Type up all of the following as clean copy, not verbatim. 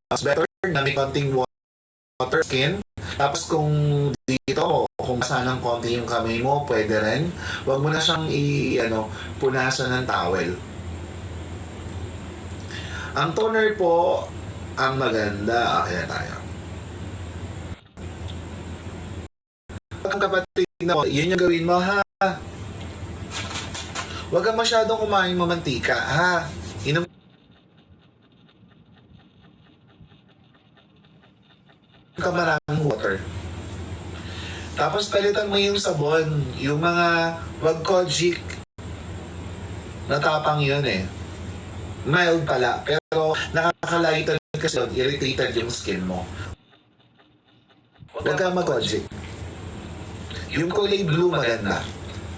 Mas better na may konting water skin. Tapos kung dito, kung basa ng konti yung kamay mo, pwede rin. Huwag mo na siyang punasan ng towel. Ang toner po, ang maganda. Okay na tayo. Ang kapatid na, yun yung gawin mo, ha? Huwag kang masyadong kumain mamantika, ha? Inom ka maraming water. Tapos palitan mo yung sabon, yung mga wag Kojic. Natapang yun eh. Mild pala, pero nakakalaitan kasi irritated yung skin mo. Huwag kang mag-Kojic. Yung kulay blue maganda.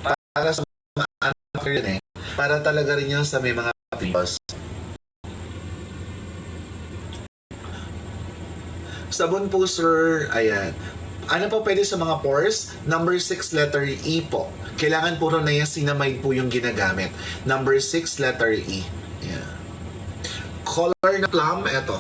Para sa mga anak yun eh. Para talaga rin yun sa may mga pimples. Sabon po sir, ayan. Ano po pwede sa mga pores? Number 6 letter E po. Kailangan puro na yung cinamide po yung ginagamit. Number 6 letter E. Yeah. Color na plum, eto.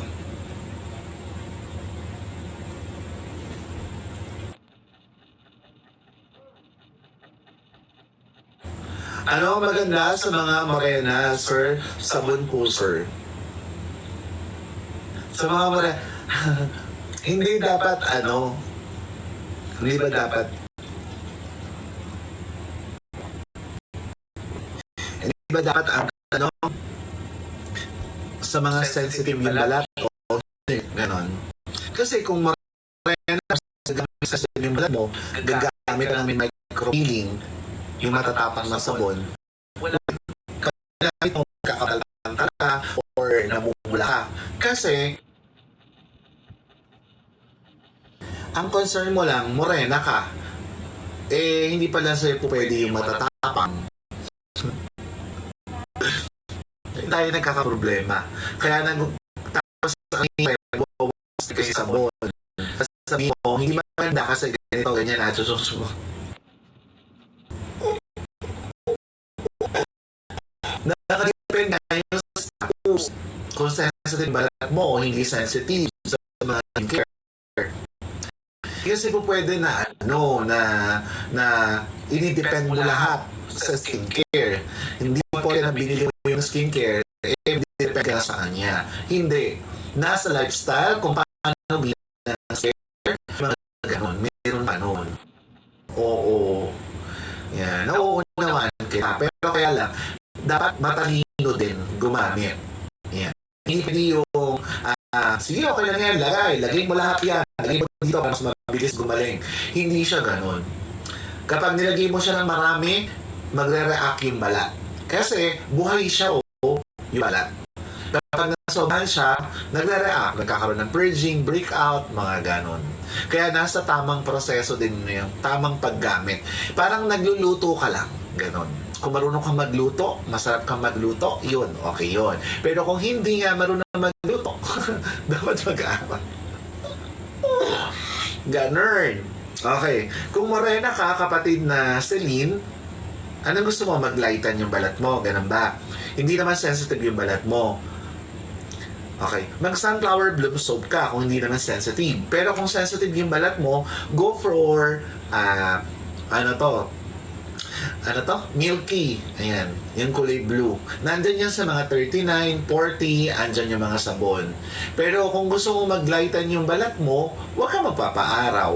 Ano maganda sa mga morena, sir? Sabon po, sir. Sa mga morena, hindi dapat hindi ba dapat ang sa mga sensitive yung balat o ganon. Kasi kung morena sa yung balat mo, gagamit ng micropeeling yung matatapang na sabon, wala itong kakabalatan ka or namumula ka. Kasi ang concern mo lang, morena ka. Eh, hindi pala sa'yo po pwede yung matatapang. Tayo nagkakaproblema. Kaya tapos ang kasi sabon. Sabi mo, hindi maganda kasi ganito, ganyan at susunod. Nakadepende nga yung status. Kung sensitive balat mo o hindi sensitive sa mga care. Kasi po pwede na ini-depend mo lahat sa skincare. Hindi po na binili mo yung skincare, depende ka sa kanya. Hindi. Nasa lifestyle, kung paano bilang ng skincare, mga ganon. Meron pa noon. Oo. Yan. Nauunawaan kita. Pero kaya lang, dapat matalino din gumamit. Yan. Hindi yung sige, okay lang yan, lagay mo lahat yan. Lagay mo dito para mas mabilis gumaling. Hindi siya ganun. Kapag nilagay mo siya ng marami, magre-react yung balat. Kasi buhay siya yung balat. Kapag nasobrahan siya, nagre-react. Nagkakaroon ng purging, breakout, mga ganon. Kaya nasa tamang proseso din yung tamang paggamit. Parang nagluluto ka lang. Ganon. Kung marunong kang magluto, masarap kang magluto, yun, okay yun. Pero kung hindi nga marunong magluto, dapat mag-aaral. Ganun. Okay. Kung morena ka, kapatid na Celine, anong gusto mo? Maglighten yung balat mo, ganun ba? Hindi naman sensitive yung balat mo. Okay. Mag-sunflower bloom soap ka kung hindi naman sensitive. Pero kung sensitive yung balat mo, go for, milky. Ayan, yung kulay blue. Nandun yan sa mga 39, 40, andyan yung mga sabon. Pero kung gusto mo maglighten yung balat mo, huwag ka magpapaaraw.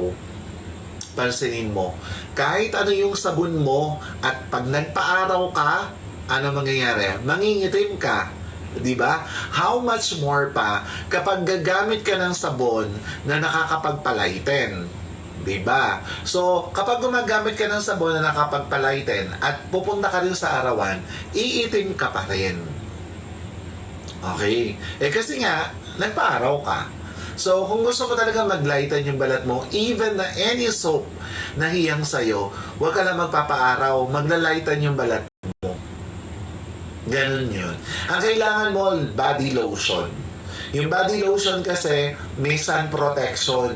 Pansinin mo. Kahit ano yung sabon mo, at pag nagpaaraw ka, ano mangyayari? Mangingitim ka. Diba? How much more pa kapag gagamit ka ng sabon na nakakapagpalighten? Diba? So, kapag gumagamit ka ng sabon na nakapagpalighten at pupunta ka rin sa arawan, iitim ka pa rin. Okay? Kasi nga, nagpaaraw ka. So, kung gusto mo talaga maglighten yung balat mo, even na any soap na hiyang sa'yo, huwag ka lang magpapaaraw, maglalighten yung balat mo. Ganun yun. Ang kailangan mo, body lotion. Yung body lotion kasi, may sun protection.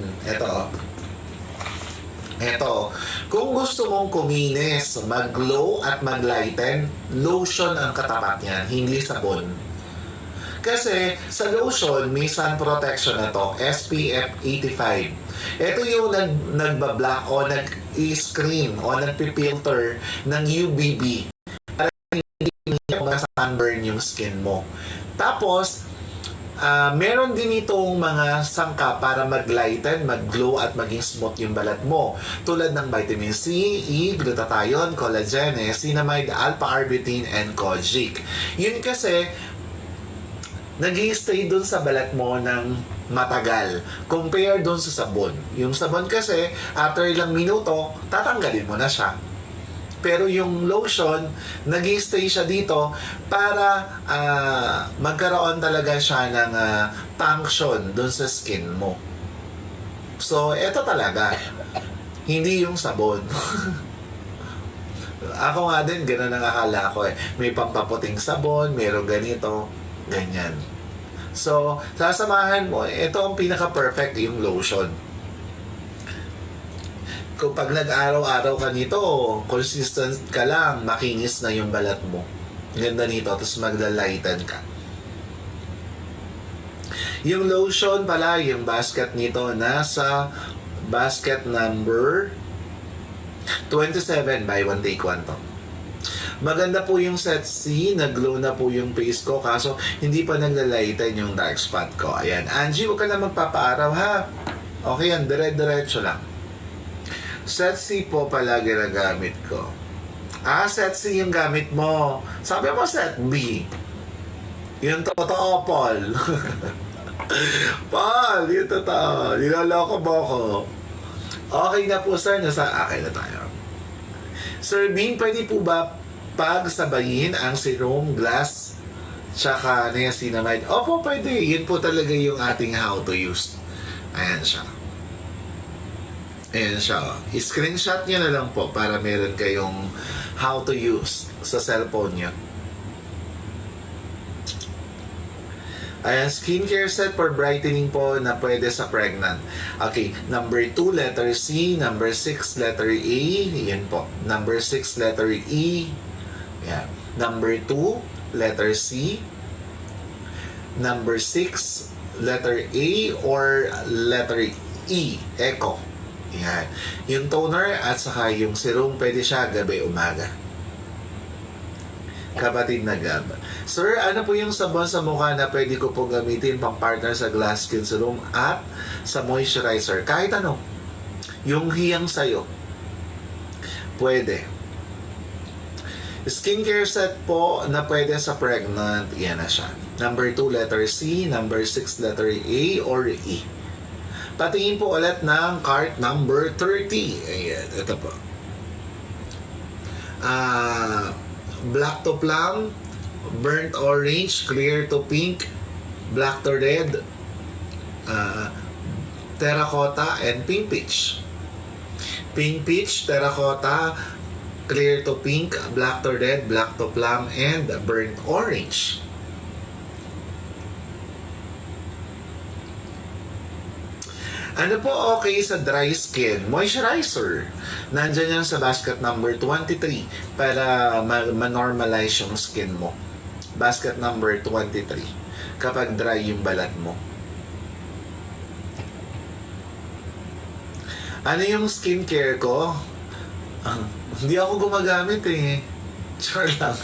Ito, kung gusto mong kuminis, mag-glow at mag-lighten, lotion ang katapat niyan, hindi sabon. Kasi sa lotion, may sun protection na to, SPF 85. Ito yung nagbablock o nag-screen o nagpipilter ng UVB para hindi ma-sunburn yung skin mo. Tapos, meron din itong mga sangka para mag-lighten, mag-glow at maging smooth yung balat mo. Tulad ng vitamin C, E, glutathione, collagen, niacinamide, alpha-arbutin, and kojic. Yun kasi, nag-i-stay dun sa balat mo ng matagal. Compare dun sa sabon. Yung sabon kasi, after ilang minuto, tatanggalin mo na siya. Pero yung lotion, nag-i-stay siya dito para magkaroon talaga siya ng function dun sa skin mo. So, eto talaga. Hindi yung sabon. Ako nga din, gano'n ang akala ko eh. May pampaputing sabon, mayroong ganito, ganyan. So, sasamahan mo, ito ang pinaka-perfect yung lotion. Kung pag nag-araw-araw ka nito, consistent ka lang, makinis na yung balat mo. Ganda nito, tapos magla-lighten ka. Yung lotion pala, yung basket nito, nasa basket number 27, buy one take one to. Maganda po yung set C, nag-glow na po yung face ko, kaso hindi pa nagla-lighten yung dark spot ko. Ayan, Angie, huwag ka na magpapaaraw ha. Okay yan, dire-diretso lang. Set C po pala ginagamit ko. Set C yung gamit mo. Sabi mo set B. Yung totoo, Paul. Paul, yung totoo. Niloloko mo ko. Okay na po, sir. Nasa akin na tayo. Sir Bean, pwede po ba pagsabayin ang serum, glass, tsaka niacinamide? Opo, pwede. Yun po talaga yung ating how to use. Ayan siya. Ayan siya. I-screenshot nyo na lang po para meron kayong how to use sa cellphone nyo. Ayan, skincare set for brightening po na pwede sa pregnant. Okay, number 2, letter C. Number 6, letter A. Yan po. Number 6, letter E. Yan. Number 2, letter C. Number 6, letter A or letter E. Echo. Yan. Yung toner at saka yung serum, pwede siya gabi, umaga. Kapatid na Gab. Sir, ano po yung sabon sa mukha na pwede ko po gamitin pang partner sa glass skin serum at sa moisturizer? Kahit ano. Yung hiyang sayo. Pwede. Skincare set po na pwede sa pregnant. Yan na siya. Number 2, letter C. Number 6, letter A or E. Patingin po ulit ng cart number 30. Ayan, ito po. Black to plum, burnt orange, clear to pink, black to red, terracotta, and pink peach. Pink peach, terracotta, clear to pink, black to red, black to plum, and burnt orange. Ano po okay sa dry skin? Moisturizer. Nandyan yan sa basket number 23 para ma-normalize yung skin mo. Basket number 23 kapag dry yung balat mo. Ano yung skincare ko? Hindi ako gumagamit eh. Char lang.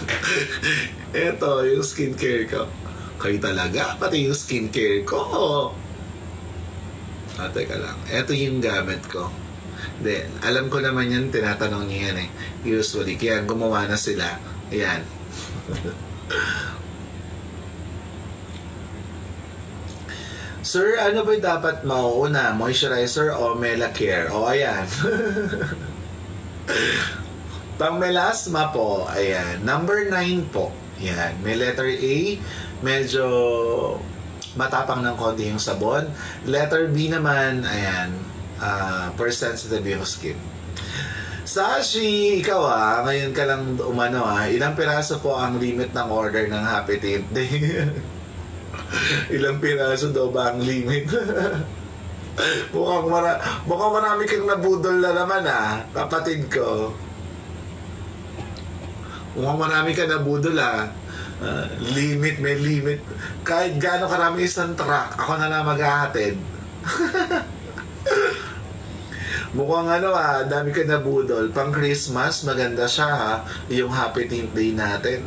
Ito yung skincare ko. Kayo talaga, pati yung skincare ko. Teka lang. Ito yung gamit ko. Hindi, alam ko naman yan, tinatanong niya yan eh. Usually, kaya gumawa na sila. Ayan. Sir, ano ba dapat mauuna? Moisturizer o Melacare? O, ayan. Pang melasma po, ayan. Number 9 po. Ayan. May letter A. Medyo matapang ng konti yung sabon. Letter B naman, ayan, per sensitive yung skin. Sashi, ikaw ngayon ka lang umano ilang piraso po ang limit ng order ng Happy Tint Day? Ilang piraso daw ba ang limit? mukhang marami kang nabudol na naman kapatid ko. Mukhang marami kang nabudol Limit, may limit. Kahit gaano karami isang truck, ako na lang maghahatid. Mukhang dami ka na budol. Pang Christmas, maganda siya ha. Yung Happy Teen Day natin.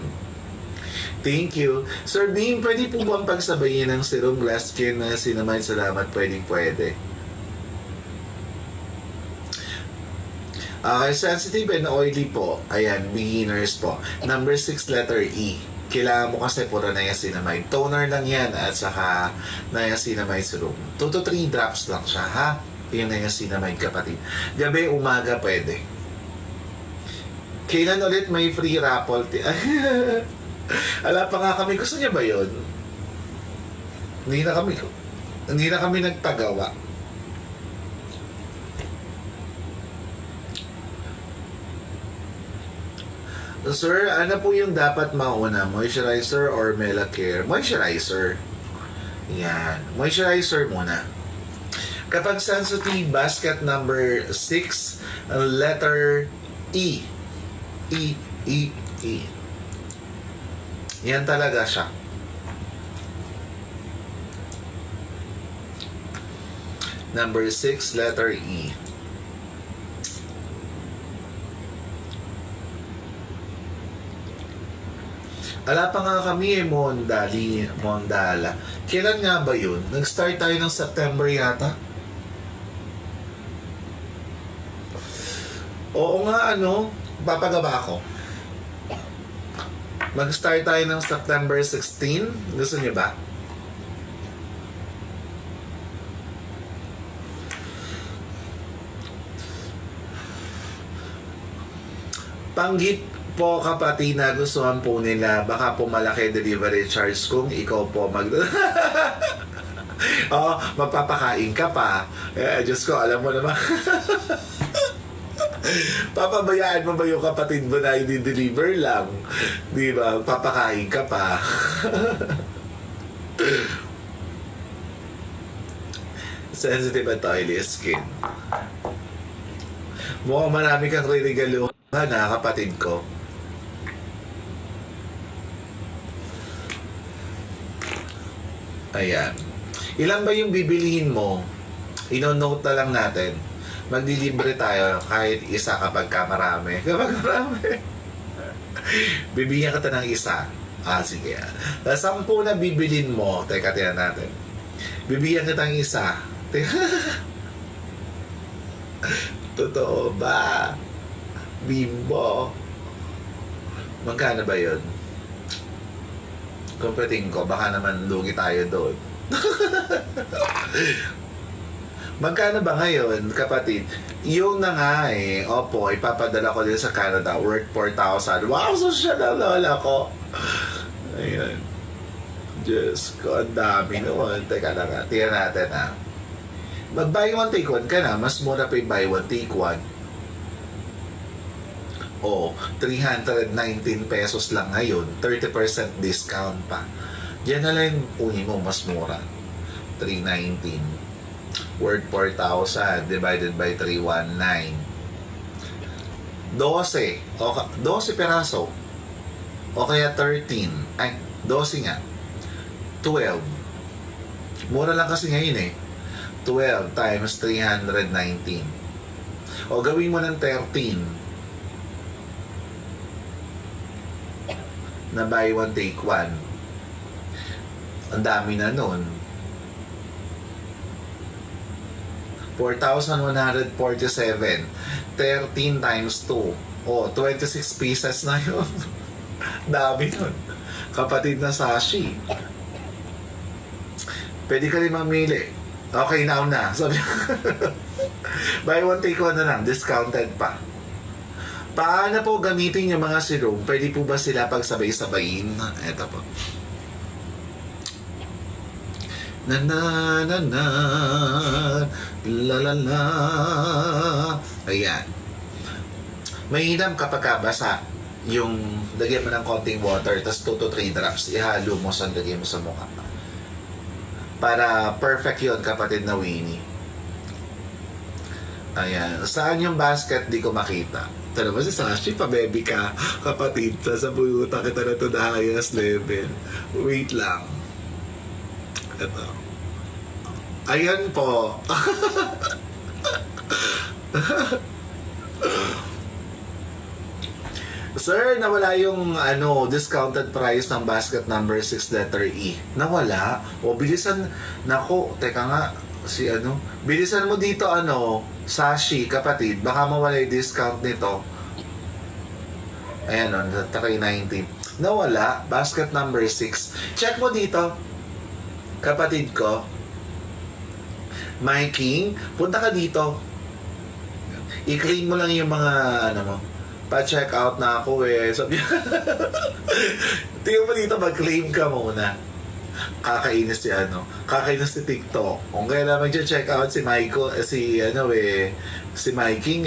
Thank you. Sir Beam, pwede po bang pagsabayin ng serum glass skin na Cinnamide? Salamat, pwede. Okay, sensitive and oily po. Ayan, beginners po. Number 6, letter E. Kailangan mo kasi puro niacinamide. Toner lang yan at saka niacinamide serum. 2 to 3 drops lang siya, ha? Yung niacinamide, kapatid. Gabi, umaga, pwede. Kailan ulit may free raffle? Ala pa nga kami. Gusto niya ba yun? Hindi na kami nagtagawa. Sir, ano po yung dapat mauna? Moisturizer or Melacare? Moisturizer. Yan. Moisturizer muna. Kapag sensitive, basket number 6, letter E. E. Yan talaga siya. Number 6, letter E. Ala pa nga kami Mondala. Kailan nga ba yun? Nag-start tayo ng September yata? Oo nga, papagawa ko. Mag-start tayo ng September 16. Gusto niyo ba? Panggit po kapatid na gustuhan po nila, baka po malaki delivery charge kung ikaw po magpapakain ka pa. Diyos ko, alam mo naman. Papabayaan mo ba yung kapatid mo na hindi deliver lang? Di ba? Papakain ka pa. Sensitive at oily skin. Mukhang marami kang re-regaluhan kapatid ko. Ayan. Ilan ba yung bibilihin mo? Ino-note na lang natin. Magdilibre tayo kahit isa kapag marami. Kapag marami. Bibigyan kita ng isa. Sige. 10 na bibilin mo. Teka, tiyan natin. Bibigyan kita ng isa. Totoo ba? Bimbo. Magkano ba yun? Kumpeting ko, baka naman lugi tayo doon. Magkano ba ngayon, kapatid? Yung na nga opo, ipapadala ko din sa Canada, worth 4,000. Wow, social na lola ko. Ayun. Diyos ko, ang dami naman. Teka lang nga, tiyan natin mag-buy one, take one ka na, mas mura pa yung buy one, take one. 319 pesos lang ngayon, 30% discount pa. Diyan na lang kunin mo, mas mura. 319 worth 4,000 divided by 319. 12 peraso. O kaya 13. 12 nga. 12. Mura lang kasi ngayon 12 times 319. O gawin mo ng 13. Na buy one, take one. Ang dami na nun. 4,147. 13 times 2. 26 pieces na yun. Dami nun. Kapatid na sashi. Pwede ka rin mamili. Okay, now na. Sabi buy one, take one na lang. Discounted pa. Paano po gamitin yung mga serum? Pwede po ba sila pagsabay-sabayin? Eto po. Na na na na la la la. Ayan. Mainam kapag basa. Yung lagyan mo ng konting water, tapos 2 to 3 drops, ihalo mo sa lagyan mo sa mukha. Para perfect yun, kapatid na Winnie. Ayan. Saan yung basket? Di ko makita. Tara mo si Sashi, pa-baby ka, kapatid. Sasabunutan kita na to the highest level. Wait lang. Ito. Ayan po. Sir, nawala yung discounted price ng basket number 6 letter E. Nawala? O bilisan, nako, teka nga, bilisan mo dito Sashi, kapatid, baka mawala yung discount nito. Ayan o, 390. Nawala, basket number 6. Check mo dito, kapatid ko. My King, punta ka dito. I-claim mo lang yung mga, mo, pa-check out na ako Sabi tingnan mo dito, mag-claim ka muna. Kakainis si TikTok. Kung kailan mag-check out si si King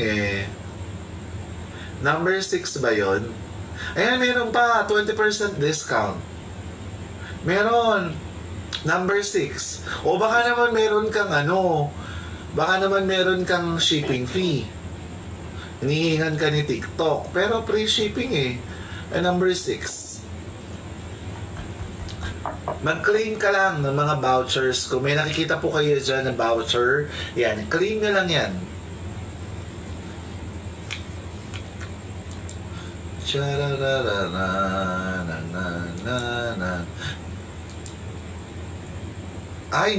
number 6 ba yun? Ayan, meron pa 20% discount. Meron number 6. O baka naman meron kang shipping fee. Hinihingan ka ni TikTok, pero free shipping number 6. Mag-claim ka lang ng mga vouchers. Kung may nakikita po kayo dyan na voucher, yan, claim na lang yan. Ay,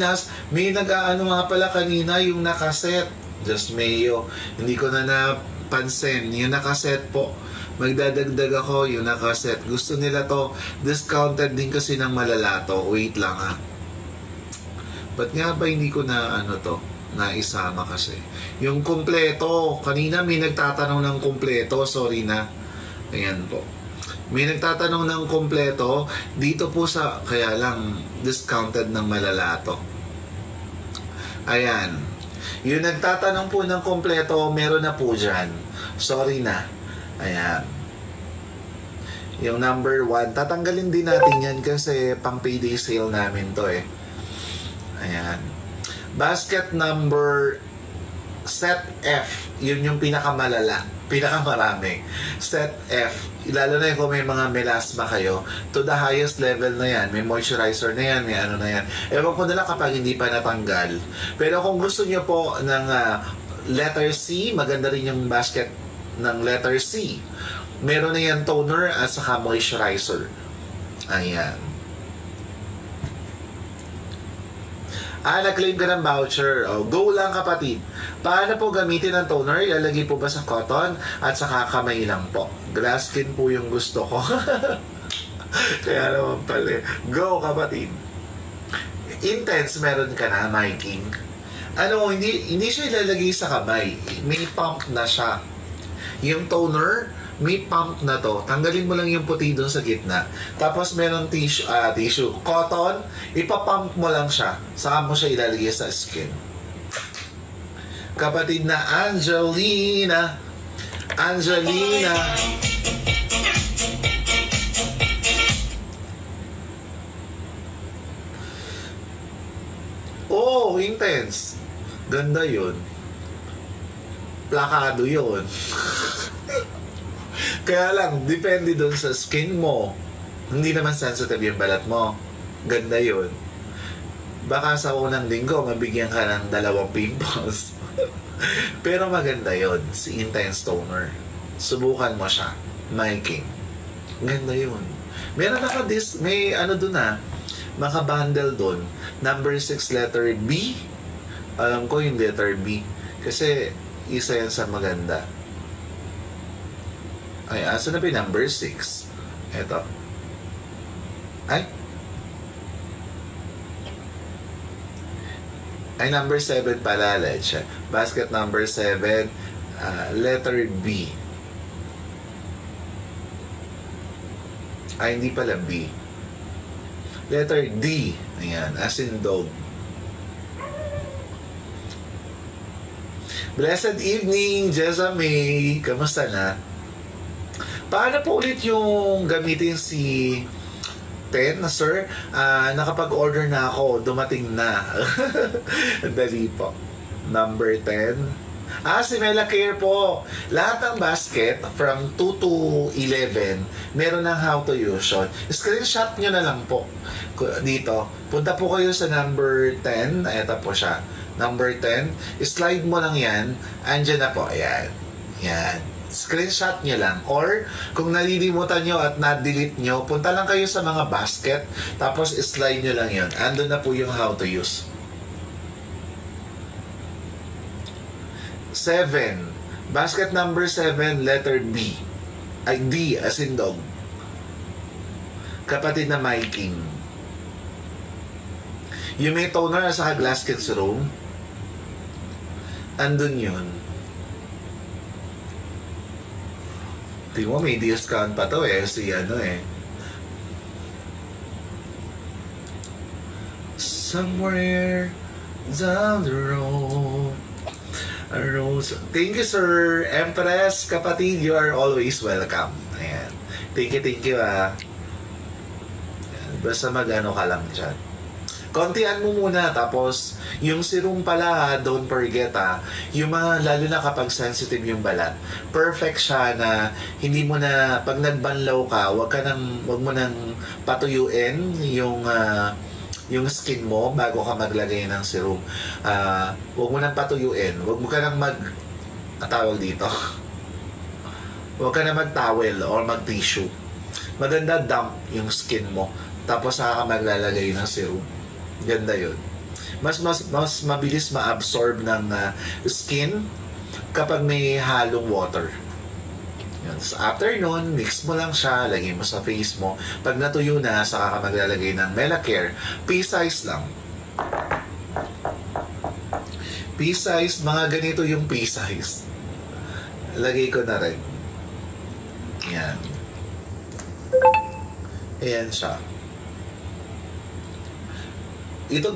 may nag-aano nga pala kanina yung nakaset. Just Mayo. Hindi ko na napansin. Yung nakaset po. Magdadagdag ako yung nakaset. Gusto nila to. Discounted din kasi ng malalato. Wait lang Ba't nga ba hindi ko na naisama kasi. Yung kumpleto. Kanina may nagtatanong ng kumpleto. Sorry na. Ayan po. May nagtatanong ng kumpleto. Dito po kaya lang discounted ng malalato. Ayan. Yung nagtatanong po ng kumpleto, meron na po dyan. Sorry na. Ayan. Yung number 1, tatanggalin din natin yan kasi pang payday sale namin to Ayan. Basket number set F. Yun yung pinakamarami. Set F. Lalo na kung may mga melasma kayo, to the highest level na yan. May moisturizer na yan, may na yan. Ewan ko na lang kapag hindi pa natanggal. Pero kung gusto nyo po ng letter C, maganda rin yung basket ng letter C. Meron na yan toner at saka moisturizer. Ayan. Nag-claim ka ng voucher. Go lang kapatid. Paano po gamitin ang toner? Ilalagay po ba sa cotton at saka kamay lang po? Glass skin po yung gusto ko. Kaya naman pala. Go kapatid. Intense meron ka na, my king. Hindi siya ilalagay sa kamay. May pump na siya. Yung toner, may pump na to. Tanggalin mo lang yung puti doon sa gitna. Tapos meron tissue. Cotton, ipapump mo lang siya. Saka mo siya ilalagay sa skin. Kapatid na Angelina. Oh, intense. Ganda yun. Plakado yun. Kaya lang, depende doon sa skin mo. Hindi naman sensitive yung balat mo. Ganda yun. Baka sa unang linggo, mabigyan ka ng 2 pimples. Pero maganda yun, si Intense Toner. Subukan mo siya. My King. Ganda yun. Meron may dun maka-bundle dun. Number 6 letter B. Alam ko yung letter B. Kasi isa yan sa maganda. Ay, asa na ba yung number 6? Eto. Ay, number 7 pala, Leche. Basket number 7, letter B. Ay, hindi pala B. Letter D. Ayan, as in dog. Blessed evening, Jessa May. Kamusta na? Paano po ulit yung gamitin si 10 na sir? Nakapag-order na ako. Dumating na. Dali po. Number 10. Si Mela Care po. Lahat ng basket from 2 to 11, meron ng how to use yun. Screenshot nyo na lang po dito. Punta po kayo sa number 10. Ito po siya. Number 10. Slide mo lang yan. Andyan na po. Ayan. Yan. Screenshot nyo lang. Or, kung nalilimutan nyo at na-delete nyo, punta lang kayo sa mga basket. Tapos, slide nyo lang yun. Andun na po yung how to use. 7. Basket number 7, letter B. Ay, D, as in dog. Kapatid na Miking. Yung may toner sa glass kids room, andun yun. Tingnan mo, may discount pa to si somewhere down the road. A rose. Thank you, Sir Empress. Kapatid, you are always welcome. Ayan. Thank you, Ayan. Basta mag-ano ka lang dyan. Kontian mo muna, tapos yung serum pala, don't forget yung mga, lalo na kapag sensitive yung balat, perfect siya na hindi mo na, pag nagbanlaw ka, wag mo nang patuyuin yung skin mo bago ka maglagay ng serum. Huwag mo nang patuyuin. Huwag mo ka nang tawag dito. Huwag ka nang mag-towel or mag-tissue. Maganda damp yung skin mo. Tapos saka ka maglalagay ng serum. Ganda yun. Mas mabilis ma-absorb ng skin kapag may halong water. So after nun, mix mo lang siya, lagay mo sa face mo. Pag natuyo na, saka ka maglalagay ng Mela Care. Pea-size lang. Pea-size, mga ganito yung pea-size. Lagay ko na rin. Yan. Ayan siya.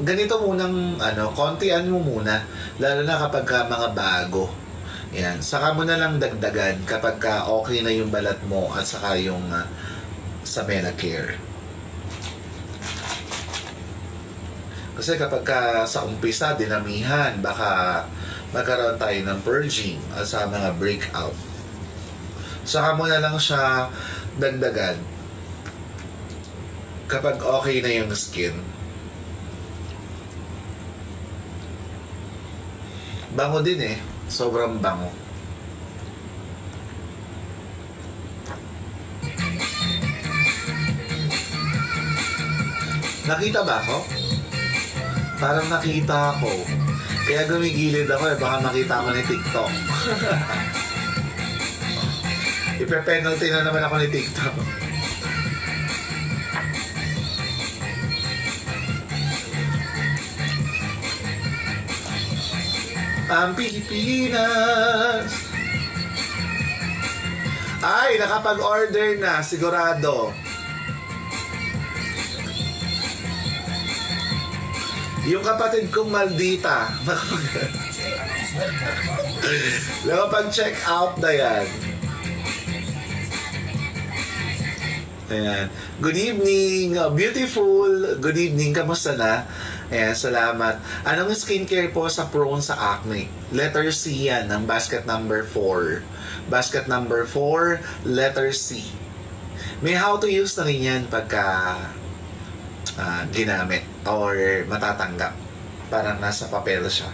Ganito munang, kontian mo muna. Lalo na kapag mga bago. Yan. Saka mo na lang dagdagan kapag okay na yung balat mo at saka yung sa Mela Care. Kasi kapag sa umpisa, dinamihan, baka magkaroon tayo ng purging at sa mga breakout. Saka mo na lang siya dagdagan kapag okay na yung skin. Bango din sobrang bango. Nakita ba ako? Parang nakita ako. Kaya gumigilid ako baka makita ako ni TikTok. Ipe-penalty na naman ako ni TikTok. Ang Pilipinas. Ay, nakapag-order na, sigurado. Yung kapatid kong Maldita, nakapag-check out na yan. Ayan. Good evening, beautiful. Good evening, kamusta na? Ayan, salamat. Anong skincare po sa prone sa acne? Letter C yan, ng basket number 4. Basket number 4, letter C. May how to use na rin yan pagka ginamit or matatanggap. Parang nasa papel siya.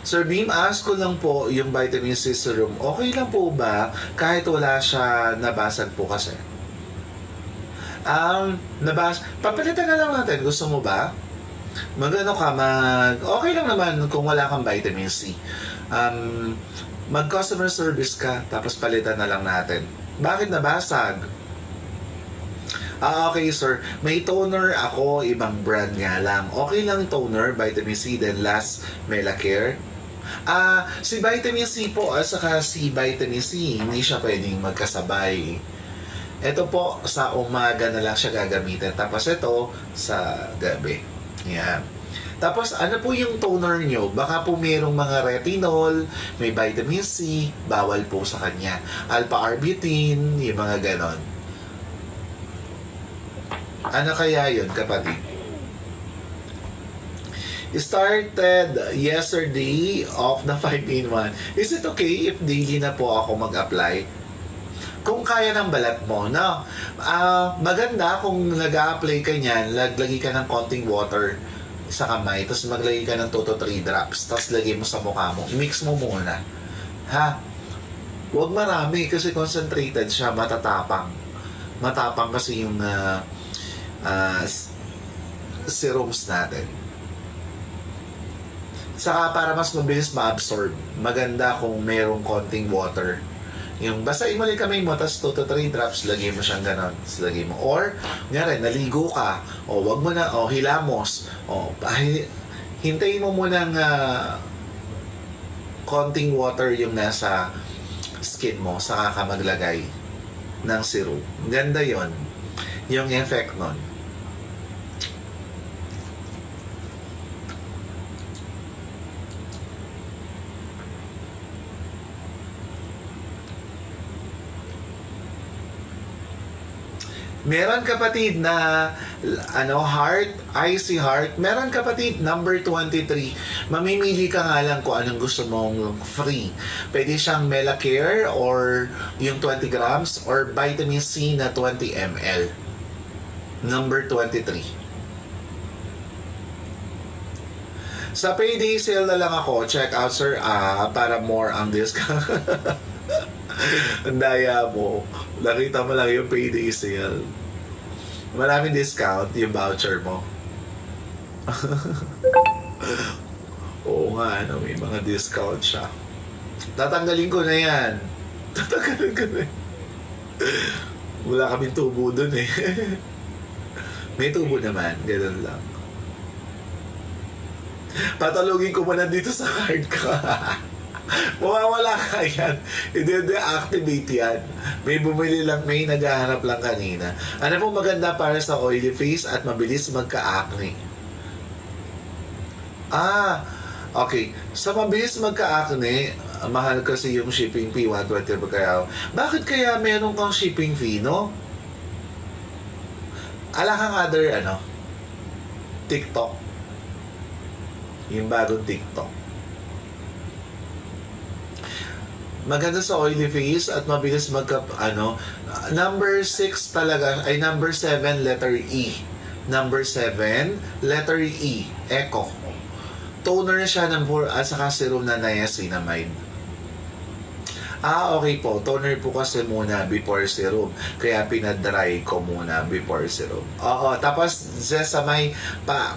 Sir Beam, ask ko lang po yung vitamin C serum. Okay lang po ba kahit wala siya nabasag po kasi? Papalitan na lang natin. Gusto mo ba? Okay lang naman kung wala kang vitamin C. Mag-customer service ka, tapos palitan na lang natin. Bakit nabasag? Okay sir. May toner ako, ibang brand nga lang. Okay lang toner, vitamin C, then last Mela Care. Si vitamin C po, at saka si vitamin C, hindi siya pwedeng magkasabay. Ito po, sa umaga na lang siya gagamitin. Tapos ito, sa gabi. Yan. Tapos, ano po yung toner nyo? Baka po mayroong mga retinol, may vitamin C, bawal po sa kanya. Alpha-arbutin, yung mga ganon. Ano kaya yun, kapatid? Started yesterday of the 5-in-1. Is it okay if daily na po ako mag-apply? Kung kaya ng balat mo, no? Maganda kung nag-a-apply ka niyan, lagi ka ng konting water sa kamay, tapos maglagay ka ng 2 to 3 drops, tapos lagay mo sa mukha mo. Mix mo muna. Ha? Huwag marami kasi concentrated siya, matatapang. Matapang kasi yung serums natin. Saka para mas mabilis ma-absorb, maganda kung merong konting water. Yung basahin mo lang kamay mo, tapos 2 to 3 drops, lagay mo siyang ganon. Lagay mo. Or, nga rin, naligo ka, o wag mo na, o hilamos, o hintayin mo muna ng konting water yung nasa skin mo, saka ka maglagay ng syrup. Ganda yon, yung effect nun. Meron kapatid na heart, icy heart. Meron kapatid number 23. Mamimili ka nga lang kung anong gusto mong free. Pwede siyang Melacare or yung 20 grams or vitamin C na 20 ml. Number 23. Sa payday sale na lang ako. Check out sir para more ang discount. Ang daya mo. Nakita mo lang yung payday sale. Maraming discount yung voucher mo. Oo nga, may mga discount siya. Tatanggalin ko na yan. Tatanggalin ko na. Wala kaming tubo dun eh. May tubo naman. Ganun lang. Patalugin ko muna dito sa card ka. Mawawala ka yan. I-deactivate yan. May bumili lang, may naghahanap lang kanina. Ano pong maganda para sa oily face at mabilis magka-acne? Okay. Sa mabilis magka-acne, mahal kasi yung shipping fee, 120 pa kaya. Bakit kaya meron kang shipping fee, no? Ala kang other, TikTok. Yung bagong TikTok. Maganda sa oily face at mabilis number 6 talaga, ay number 7, letter E. Number 7, letter E, Eco. Toner siya at saka serum na niacinamide. Okay po. Toner po kasi muna before serum. Kaya pinadry ko muna before serum. Oo. Tapos, sa may,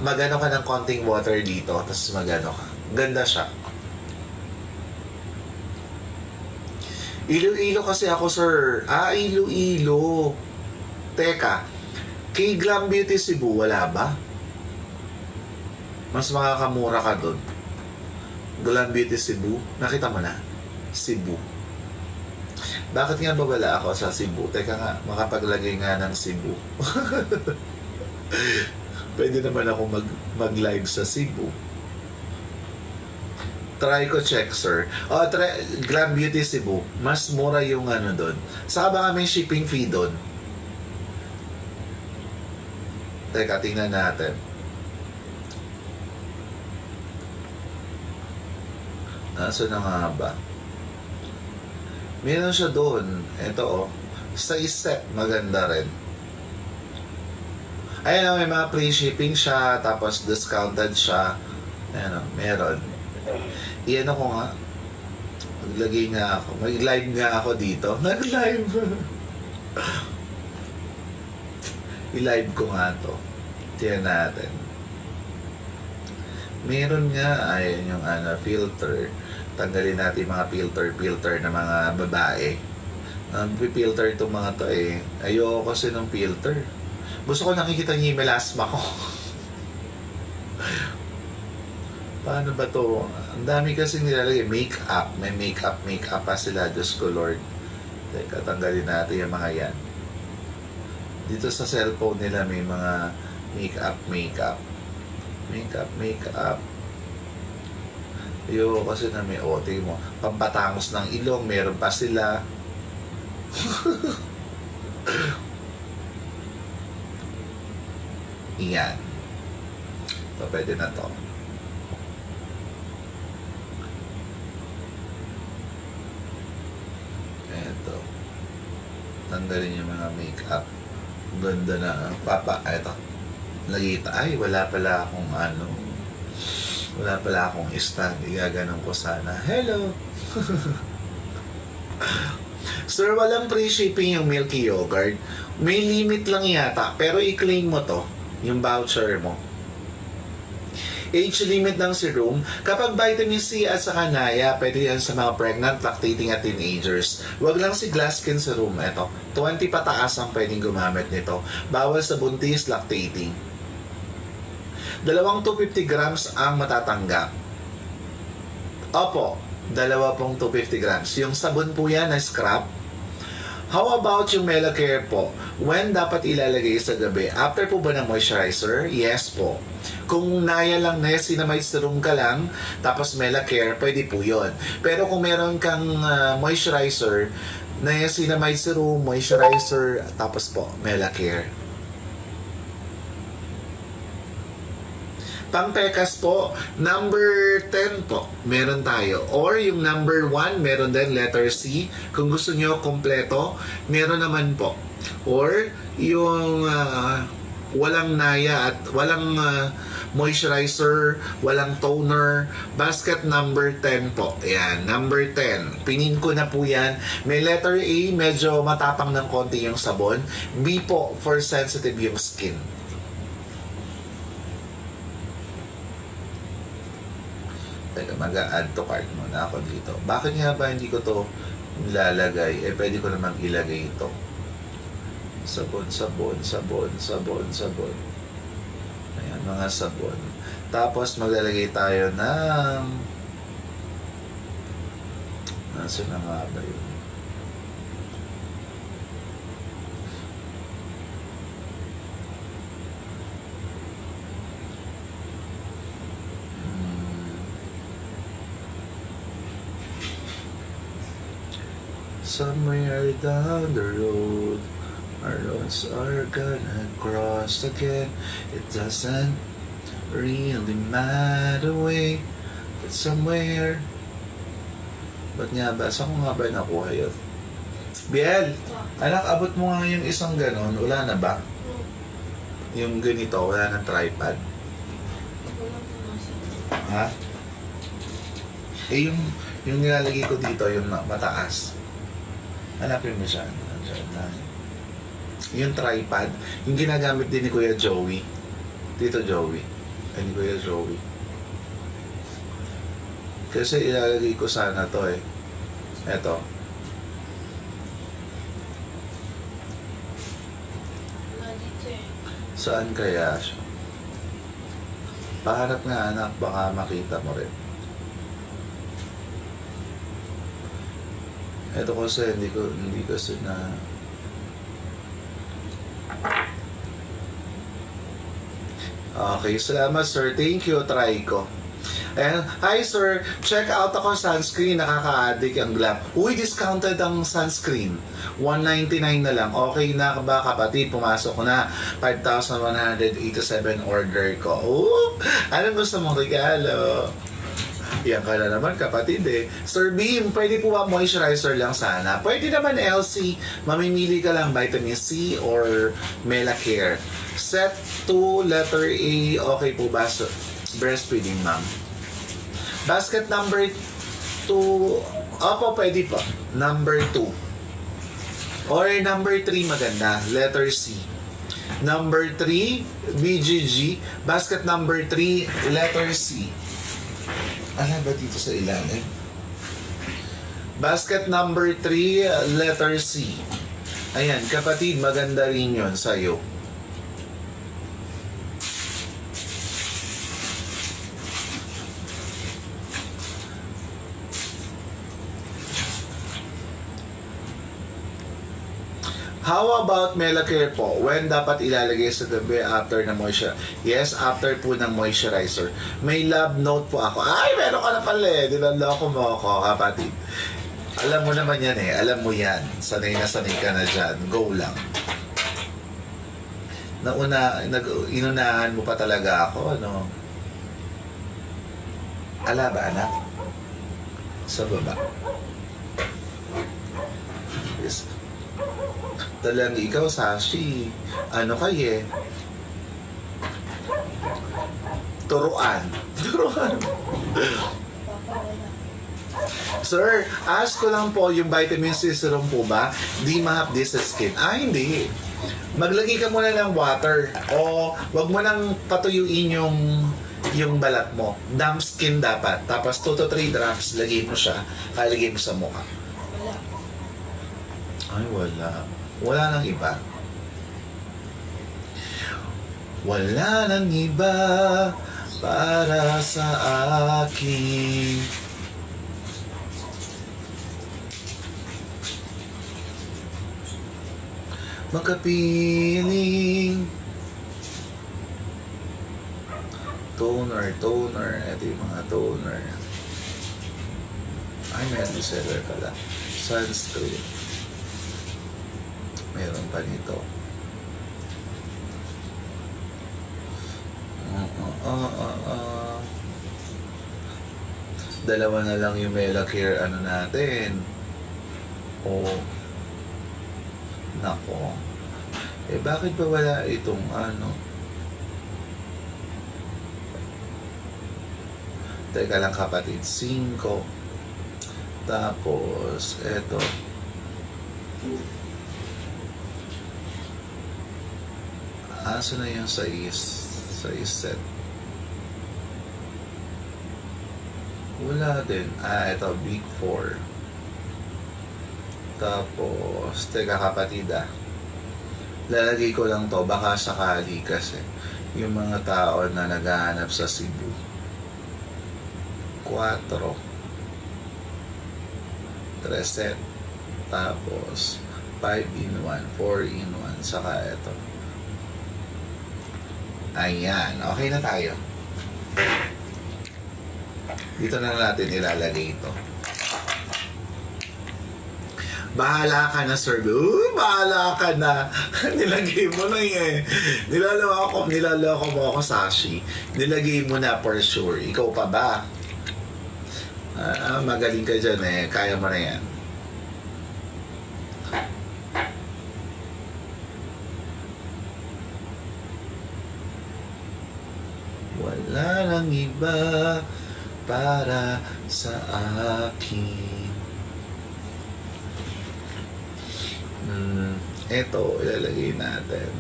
magano ka ng konting water dito. Tapos magano ka. Ganda siya. Iloilo kasi ako, sir. Iloilo. Teka. Kay Glam Beauty Cebu, wala ba? Mas makakamura ka doon. Glam Beauty Cebu. Nakita mo na? Cebu. Bakit nga ba wala ako sa Cebu? Teka nga, makapaglagay nga ng Cebu. Pwede naman ako mag-live sa Cebu. Try ko check, sir. Glam Beauty Cebu. Mas mura yung doon. Saka baka may shipping fee doon. Teka, tingnan natin. Nasaan na nga ba? Meron siya doon. Ito sa set, maganda rin. Ayan may mga free shipping siya, tapos discounted siya. Ayan meron. Iyan ako nga. Maglagay nga ako. Mag-live nga ako dito. Nag-live. I-live ko nga to. Tiyan natin. Meron nga, ayan yung filter. Tanggalin natin mga filter na mga babae. Filter itong mga to eh. Ayoko kasi ng filter. Gusto ko nakikita niya yung melasma ko. Paano ba to? Ang dami kasi nilalagay. Make-up. May make-up pa sila. Diyos ko Lord. Teka, tanggalin natin yung mga yan. Dito sa cellphone nila may mga make-up. Ayoko kasi na may ote mo. Pampatangos ng ilong. Meron pa sila. Iyan. So, pwede na to. Tanggalin yung mga makeup. Ganda na. Papa, eto. Lagita. Ay, wala pala akong wala pala akong stand. Igaganon ko sana. Hello! Sir, walang free shipping yung Milky Yogurt. May limit lang yata. Pero i-claim mo to. Yung voucher mo. Age limit ng serum. Kapag vitamin C at saka Naya, pwede yan sa mga pregnant, lactating at teenagers. Wag lang si Glasskin serum. Ito, 20 pataas ang pwedeng gumamit nito. Bawal sa buntis, lactating. 250 grams ang matatanggap. Opo, 250 grams. Yung sabon po yan na scrap. How about yung Melacare po? When dapat ilalagay sa gabi? After po ba ng moisturizer? Yes po. Kung Naya lang, niacinamide serum ka lang, tapos Melacare, pwede po yun. Pero kung meron kang moisturizer, niacinamide serum, moisturizer, tapos po, Melacare. Pang-pekas po, number 10 po, meron tayo. Or yung number 1, meron din letter C. Kung gusto nyo kompleto, meron naman po. Or yung walang Naya at walang moisturizer, walang toner, basket number 10 po. Ayan, number 10. Pinin ko na po yan. May letter A, medyo matapang ng konti yung sabon. B po, for sensitive yung skin. Teka, mag-add to cart muna ako dito. Bakit nga ba hindi ko to nilalagay? Pwede ko namang ilagay ito. Sabon, sabon, sabon, sabon, sabon. Ayan, mga sabon. Tapos maglalagay tayo ng... Nasaan na nga ba yun? Somewhere down the road, our roads are gonna cross again. It doesn't really matter way, but somewhere. Ba't nga ba? Saan ko nga ba nakuha yun? Biel, anak, abot mo nga yung isang ganon. Wala na ba? Yung ganito, wala ng tripod. Ha? Yung nilalagay ko dito, yung mataas. Hanapin mo siya. Yung tripod, yung ginagamit din ni Kuya Joey. Tito Joey. Ay, ni Kuya Joey. Kasi ilalagay ko sana to eh. Eto. Saan kaya siya? Paharap nga anak, baka makita mo rin. Ito kasi hindi kasi na okay, salamat sir. Thank you, try ko. Ayan. Hi sir, check out ako sunscreen, nakaka-addict ang Glam. Uy, discounted ang sunscreen. $199 na lang. Okay na ba kapatid? Pumasok ko na. 5,187 order ko. Anong gusto mong regalo? Yan ka na naman kapatid eh. Sir Beam, pwede po ba moisturizer lang sana? Pwede naman LC. Mamimili ka lang vitamin C or Melacare. Set 2, letter A. Okay po ba? So, breastfeeding ma'am. Basket number 2. Opo, pwede po. Number 2. Or number 3 maganda. Letter C. Number 3, BGG. Basket number 3, letter C. Ano ba dito sa ilalim? Basket number 3, letter C. Ayan, kapatid, maganda rin yun sa'yo. How about Melacare po? When dapat ilalagay sa gabi after na moisturizer? Yes, after po ng moisturizer. May love note po ako. Ay, meron ka na pala eh. Dinaloko mo ako, kapatid. Alam mo naman yan eh. Alam mo yan. Sanay na sanay ka na dyan. Go lang. Inunahan mo pa talaga ako, ano? Ala ba, anak? Sa baba. Yes. Talagang ikaw, Sashi, ano kaye? Turuan. Turuan. Sir, ask ko lang po, yung vitamin C serum po ba, di mahapdi sa skin? Hindi. Maglagay ka muna ng water o wag mo nang patuyuin yung balat mo. Damp skin dapat. Tapos 2 to 3 drops, lagay mo siya, kalagay mo sa mukha. Ay, wala. Wala nang iba. Wala nang iba para sa akin. Makapiling. Toner. Ito yung mga toner. Ay, may anti-seller pala. Sunscreen. Meron pa nito. Dalawa na lang yung Melacare natin. Nako. Bakit ba wala itong Teka lang kapatid, 5. Tapos, eto. Aso na yung size set. Wala din. Ito, Big 4. Tapos, teka kapatid lalagay ko lang to, baka sakali kasi yung mga tao na naghahanap sa Cebu. 4. 3 set. Tapos, 5-in-1, 4-in-1, saka ito. Ayan, okay na tayo. Dito na natin ilalagay ito. Bahala ka na, sir. Bahala ka na. Nilagay mo na Nilaloko mo ako, Sashi. Nilagay mo na for sure. Ikaw pa ba? Magaling ka dyan Kaya mo na yan. Wala nang iba para sa akin. Ito, ilalagay natin.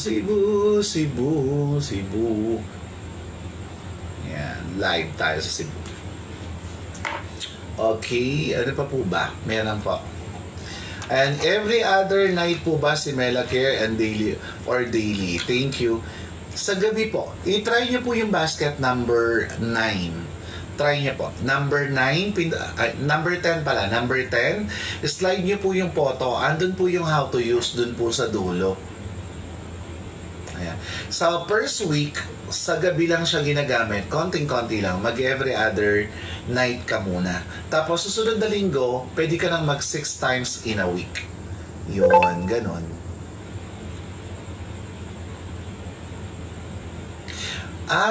Cebu. Yan, live tayo sa Cebu. Okay, ano pa po ba? Meron po. And every other night po ba si Melacare and daily? Thank you. Sa gabi po, i-try niyo po yung basket number 9. Try niyo po. Number 9, number 10 pala. Number 10, slide niyo po yung photo. Andun po yung how to use dun po sa dulo. Ayan. Sa first week, sa gabi lang siya ginagamit. Konting-konti lang. Mag every other night ka muna. Tapos susunod na linggo, pwede ka nang mag 6 times in a week. Yun, ganon.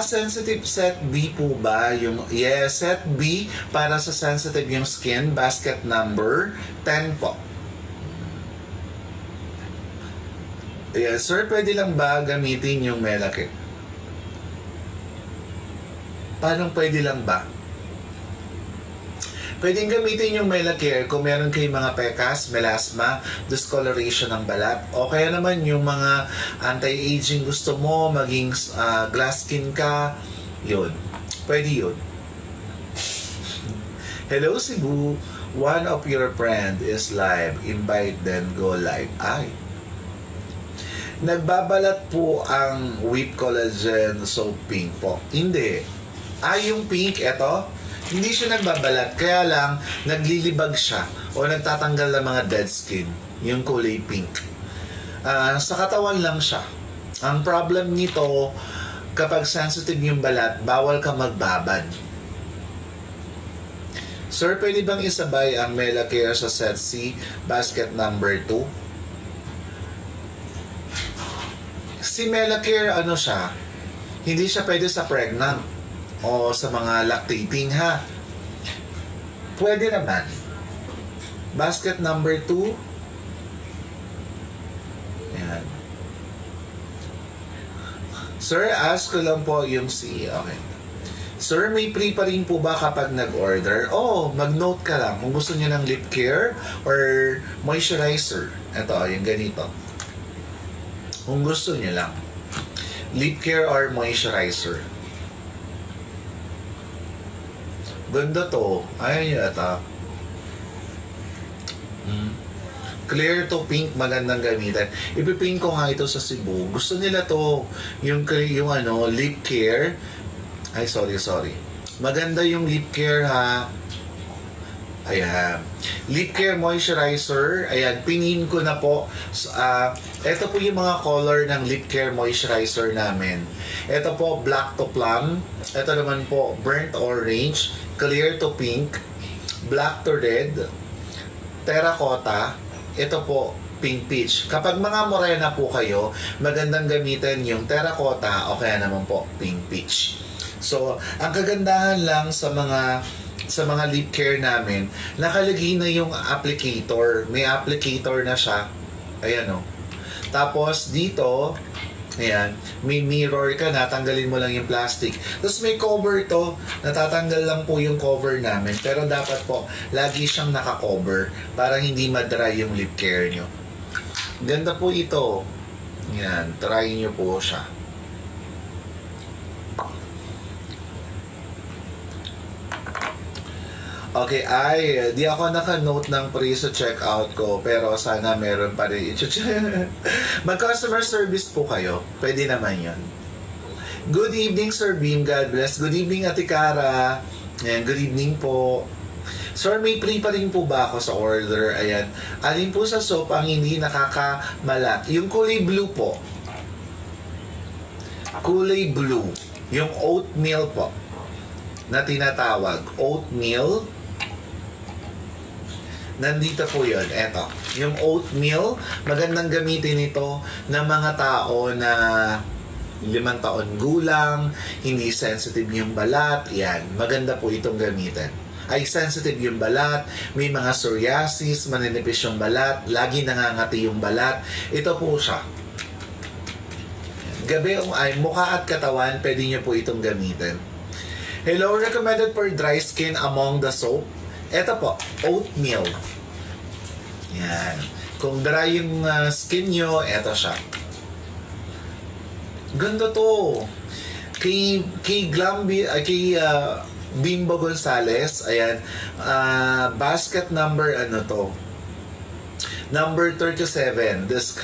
Sensitive set B po ba? Yes, set B para sa sensitive yung skin. Basket number 10 po. Yes, sir, pwede lang ba gamitin yung Melacare? Paano pwede lang ba? Pwedeng gamitin yung Melacare kung meron kayong mga pekas, melasma, discoloration ng balat, o kaya naman yung mga anti-aging gusto mo, maging glass skin ka, yun. Pwede yun. Hello Cebu, one of your friend is live. Invite then go live. Nagbabalat po ang Whip Collagen Soap Pink po. Hindi. Yung pink, eto, hindi siya nagbabalat. Kaya lang, naglilibag siya o nagtatanggal ng mga dead skin. Yung kulay pink. Sa katawan lang siya. Ang problem nito, kapag sensitive yung balat, bawal ka magbabad. Sir, pwede bang isabay ang Melacare sa set C, basket number 2? Si Melacare, ano siya? Hindi siya pwede sa pregnant o sa mga lactating, ha? Pwede naman. Basket number 2. Ayan. Sir, ask ko lang po yung C. Okay. Sir, may free pa rin po ba kapag nag-order? Mag-note ka lang kung gusto niyo ng lip care or moisturizer. Ito, yung ganito. Kung gusto niyo lang. Lip care or moisturizer. Ganda to. Ay, ito. Clear to pink, magandang gamitin. Ipipink ko nga ito sa Cebu. Gusto nila to, yung lip care. Ay, sorry. Maganda yung lip care, ha. Ayan. Lip care moisturizer. Ayan, pinin ko na po. Ito po yung mga color ng lip care moisturizer namin. Ito po, black to plum. Ito naman po, burnt orange, clear to pink, black to red, terracotta. Ito po, pink peach. Kapag mga morena po kayo, magandang gamitin yung terracotta o kaya naman po, pink peach. So, ang kagandahan lang sa mga lip care namin, nakalagay na yung applicator. May applicator na siya. Ayan o. Tapos dito, ayan, may mirror ka, natanggalin mo lang yung plastic. Tapos may cover to, natatanggal lang po yung cover namin. Pero dapat po, lagi siyang naka-cover para hindi ma-dry yung lip care nyo. Ganda po ito. Ayan, try nyo po siya. Okay, di ako naka-note ng pre sa checkout ko, pero sana meron pa rin. Mag-customer service po kayo. Pwede naman yun. Good evening, Sir Beam. God bless. Good evening, Ate Cara. Ayan, good evening po. Sir, may free pa rin po ba ako sa order? Ayan. Alin po sa soap ang hindi nakakamalat? Yung kulay blue po. Kulay blue. Yung oatmeal po na tinatawag. Oatmeal. Nandito po yun. Eto. Yung oatmeal, magandang gamitin ito ng mga tao na 5 taon gulang, hindi sensitive yung balat. Yan. Maganda po itong gamitin. Ay, sensitive yung balat, may mga psoriasis, maninipis yung balat, lagi nangangati yung balat. Ito po siya. Gabi ay mukha at katawan, pwede nyo po itong gamitin. Hello, recommended for dry skin among the soap. Ito po, oatmeal. Yan. Kung dry yung skin nyo, ito siya. Ganda to. Kay Bimbo Gonzales, ayan, basket number number 37. This,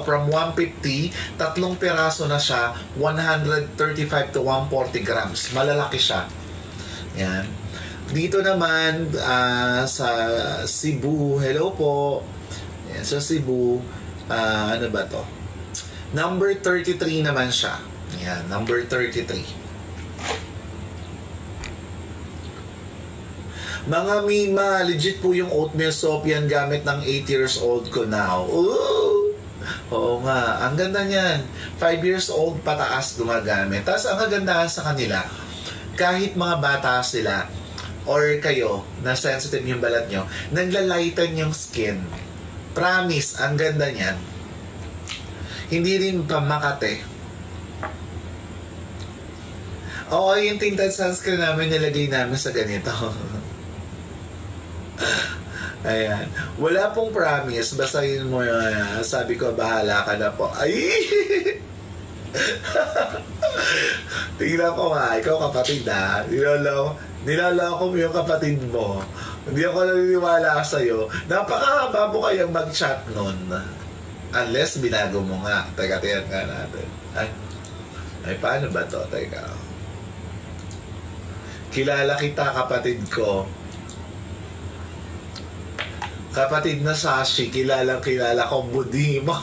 from 150, 3 piraso na siya, 135 to 140 grams. Malalaki siya. Yan. Dito naman, sa Cebu, hello po. Yan, sa Cebu, ano ba to? Number 33 naman siya. Yan, number 33. Mga Mima, legit po yung oatmeal soap yan gamit ng 8 years old ko now. Ooh! Oo nga, ang ganda niyan. 5 years old pataas gumagamit. Tapos ang kagandahan sa kanila, kahit mga bata sila, or kayo, na sensitive yung balat nyo, naglalighten yung skin. Promise, ang ganda niyan. Hindi rin pamakate. Oo, yung tinted sunscreen namin, nilagay namin sa ganito. Ayan. Wala pong promise. Basta yun mo yun. Sabi ko, bahala ka na po. Ay! Tingnan ko nga. Ikaw kapatid ha. Nilalako mo yung kapatid mo. Hindi ako naniniwala sa'yo. Napakahaba mo kayang mag-chat nun. Unless binago mo nga. Teka, tingnan nga natin. Ay, paano ba to? Teka. Kilala kita, kapatid ko. Kapatid na Sashi, kilala ko, budi mo.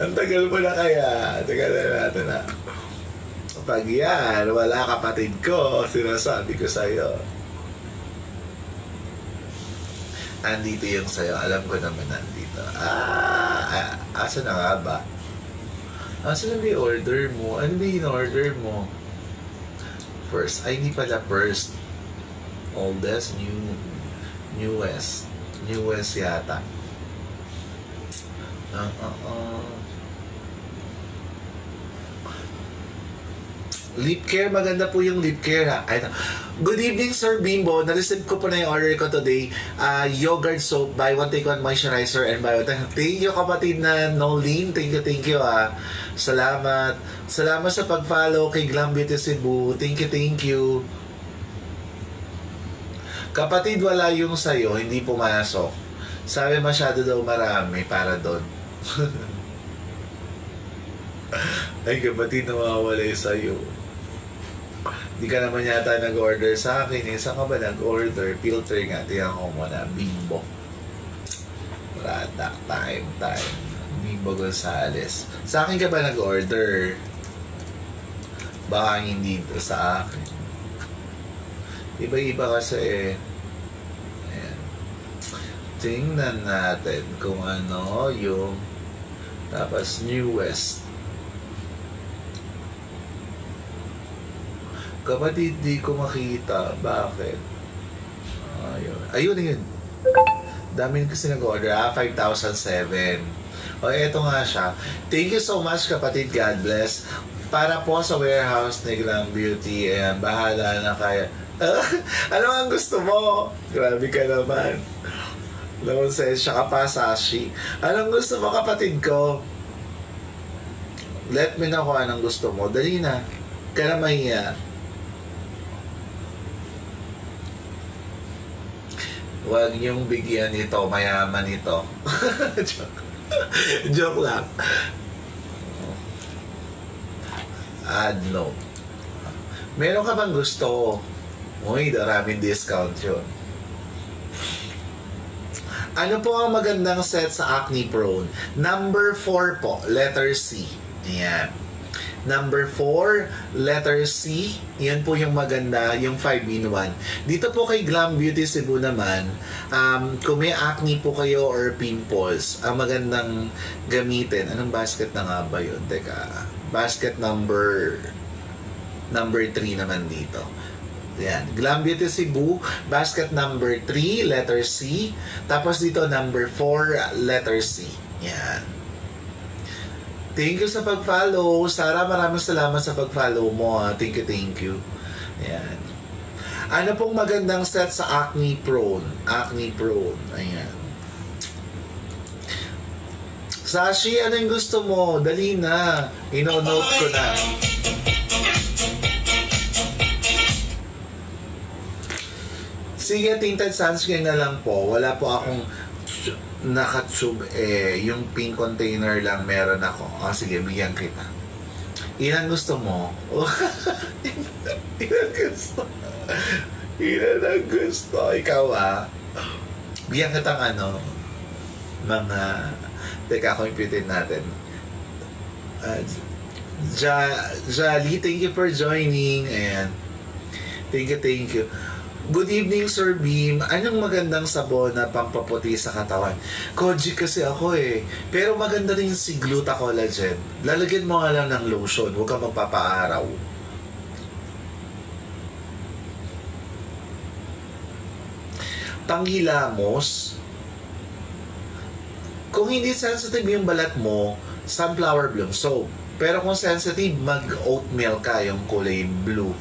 Ang tagal mo na kaya. Teka na natin na. Pag yan, wala kapatid ko, sinasabi ko sa'yo. Andito yung sa'yo, alam ko naman nandito. Asa na nga ba? Asa na ba yung order mo? Ano ba yung order mo? First, ay hindi pala first. Oldest, newest. Newest yata. Lip care, maganda po yung lip care ha. Ay, good evening Sir Bimbo, na-receive ko po na yung order ko today. Yogurt soap, buy one take one moisturizer and buy one take. Thank you kapatid na Nolene, thank you ha. Salamat. Salamat sa pag-follow kay Glam Beauty Cebu. Thank you. Kapatid, wala yung sayo, hindi pumasok. Sabi masyado daw marami para doon. Ay kapatid, nawawala yung sayo. Di ka naman yata nag-order sa akin eh. Saan ka ba nag-order? Filter nga. Tingnan ko muna. Bimbo. Product. Time. Bimbo Gonzales. Sa akin ka ba nag-order? Baka hindi ito sa akin. Iba-iba kasi eh. Ayan. Tingnan natin kung ano yung tapos newest. Kapatid, di ko makita. Bakit? Ayun. Dami kasi nag-order. 5,007. O, eto nga siya. Thank you so much, kapatid. God bless. Para po sa warehouse ni Glam Beauty. Ayan, bahala na kaya. Ano ang gusto mo? Grabe ka naman. Nonsensya ka pa, Sashi. Anong gusto mo, kapatid ko? Let me know kung anong gusto mo. Dali na. Ka na mahiya. Huwag niyong bigyan ito, mayaman ito. Joke lang. Add note. Meron ka bang gusto? Uy, maraming discount yun. Ano po ang magandang set sa Acne Prone? Number 4 po, letter C. Ayan. Number 4, letter C. Yan po yung maganda, yung 5-in-1. Dito po kay Glam Beauty Cebu naman, kung may acne po kayo or pimples, ang magandang gamitin. Anong basket na nga ba yun? Teka, basket number 3 naman dito. Yan. Glam Beauty Cebu, basket number 3, letter C. Tapos dito, number 4, letter C. Yan. Thank you sa pag-follow. Sarah, maraming salamat sa pag-follow mo. Thank you. Ayan. Ano pong magandang set sa Acne Prone? Acne Prone. Ayan. Sashi, ano yung gusto mo? Dali na. Ino-note ko na. Sige, tinted sunscreen na lang po. Wala po akong nakatube yung pink container lang meron ako. Sige, bigyan kita. Ilan gusto mo? Ilan ang gusto? Ikaw bigyan kitang mga teka, computin natin. Jolly, thank you for joining and thank you. Good evening, Sir Beam. Anong magandang sabon na pampaputi sa katawan? Koji kasi ako Pero maganda rin si Gluta Collagen. Lalagyan mo nga lang ng lotion. Huwag kang magpapaaraw. Panghilamos. Kung hindi sensitive yung balat mo, sunflower bloom soap. Pero kung sensitive, mag-oatmeal ka yung kulay blue.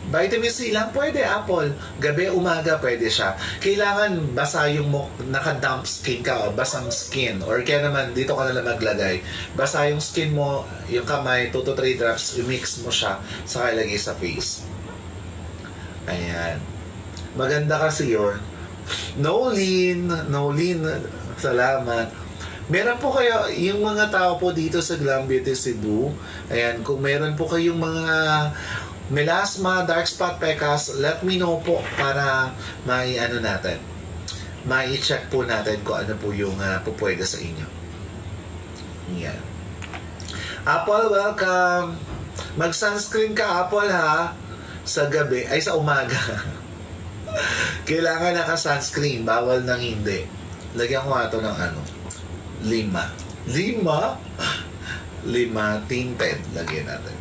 Vitamin C lang, pwede apple. Gabi, umaga, pwede siya. Kailangan basa yung naka-damp skin ka o basang skin. Or kaya naman, dito ka nalang maglagay. Basa yung skin mo, yung kamay, 2 to 3 drops, i-mix mo siya, saka ilagay sa face. Ayan. Maganda kasi yun. Nolene, salamat. Meron po kayo, yung mga tao po dito sa Glam Beauty Cebu, ayan, kung meron po kayong mga melasma, dark spot, pecas, let me know po para natin. Mai-check po natin kung ano po yung pupwede sa inyo. Yan. Apple, welcome. Mag-sunscreen ka, Apple, ha? Sa gabi, ay sa umaga. Kailangan naka-sunscreen, bawal nang hindi. Lagyan ko nga ito ng 5 tinted. Lagyan natin.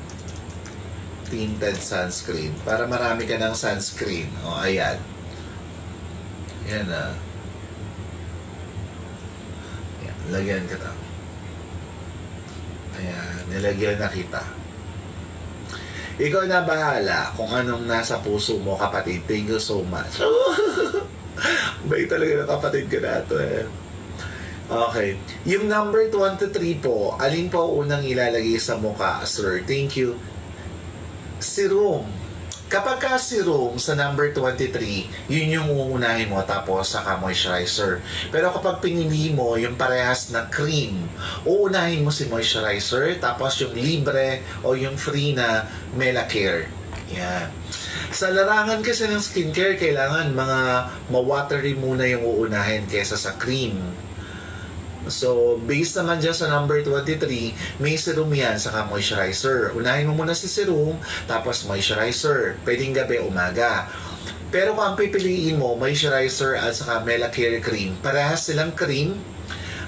Tinted sunscreen. Para marami ka ng sunscreen. O, ayan. Yan na. Ayan, lagyan ka na. Ayan, nilagyan na kita. Ikaw na bahala kung anong nasa puso mo, kapatid. Thank you so much. Bay talaga ng kapatid ko na ito eh. Okay. Yung number 23 po, alin po unang ilalagay sa mukha, sir? Thank you. Serum. Kapag ka serum sa number 23, yun yung uunahin mo, tapos saka moisturizer. Pero kapag pinili mo yung parehas na cream, uunahin mo si moisturizer, tapos yung libre o yung free na Melacare. Yan. Sa larangan kasi ng skincare, kailangan mga ma-watery muna yung uunahin kesa sa cream. So, based naman dyan sa number 23, may serum yan, saka moisturizer. Unahin mo muna si serum, tapos moisturizer. Pwedeng gabi, umaga. Pero kung ang pipiliin mo, moisturizer at saka Melacare cream, parehas silang cream.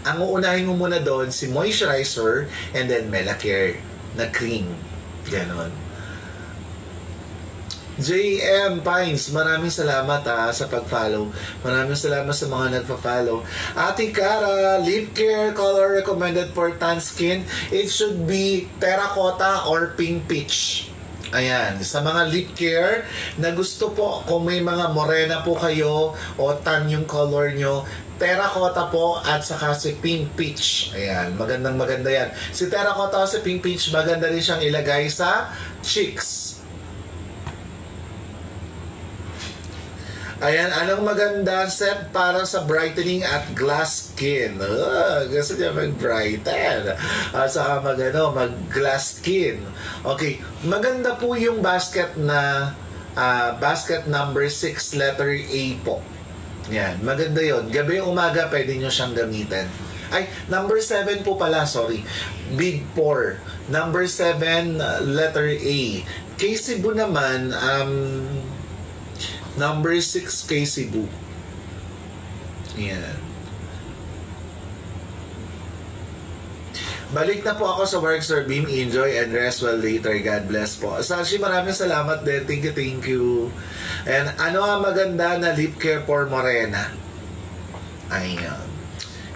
Ang uunahin mo muna doon, si moisturizer and then Melacare na cream. Ganon. JM Pines, maraming salamat sa pag-follow. Maraming salamat sa mga nagpa-follow. Ate Cara, lip care color recommended for tan skin. It should be terracotta or pink peach. Ayan, sa mga lip care na gusto po, kung may mga morena po kayo o tan yung color nyo, terracotta po at saka si pink peach. Ayan, maganda yan. Si terracotta o si pink peach, maganda rin siyang ilagay sa cheeks. Ayan, anong maganda set para sa brightening at glass skin? Gusto niya mag-brighten. At saka mag-glass skin. Okay, maganda po yung basket na basket number 6, letter A po. Yan, maganda yon. Gabi umaga, pwede nyo siyang gamitin. Ay, number 7 po pala, sorry. Big 4. Number 7, letter A. Kay Cebu naman, number 6 kay Cebu. Yan. Balik na po ako sa work, Sir Beam. Enjoy and rest well later. God bless po. Sashi, maraming salamat din. Thank you. And ano ang maganda na lip care for morena? Ayan.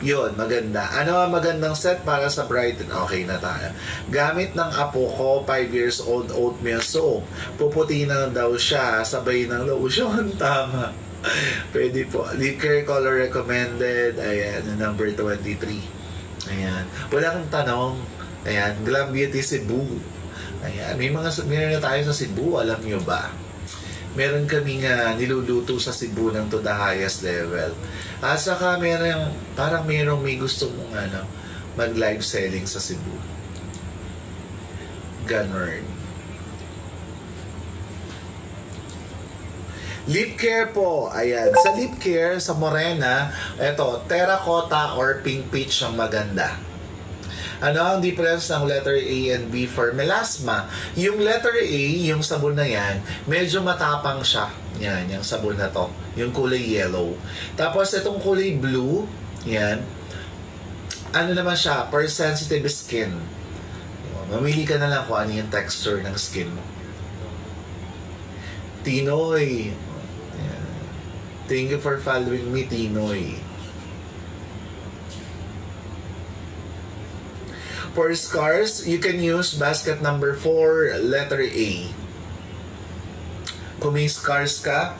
Yun, maganda. Ano ang magandang set para sa brighten? Okay na tayo. Gamit ng apo ko, 5 years old, oatmeal soap. Puputi na daw siya, sabay ng lotion. Tama. Pwede po. Lip care color recommended. Ayan, number 23. Ayan. Walang tanong. Ayan, Glam Beauty Cebu. Ayan, meron na tayo sa Cebu, alam nyo ba? Meron kaming niluluto sa Cebu ng to the highest level. At saka parang may gusto mong mag-live selling sa Cebu. Ganon. Lip care po. Ayan. Sa lip care, sa morena, eto, terracotta or pink peach ang maganda. Ano ang difference ng letter A and B for melasma? Yung letter A, yung sabon na yan, medyo matapang siya. Yan, yung sabon na to. Yung kulay yellow. Tapos itong kulay blue, yan, ano naman siya, for sensitive skin. Mamili ka na lang kung ano yung texture ng skin mo. Tinoy. Yan. Thank you for following me, Tinoy. For scars, you can use basket number 4, letter A. Kung may scars ka,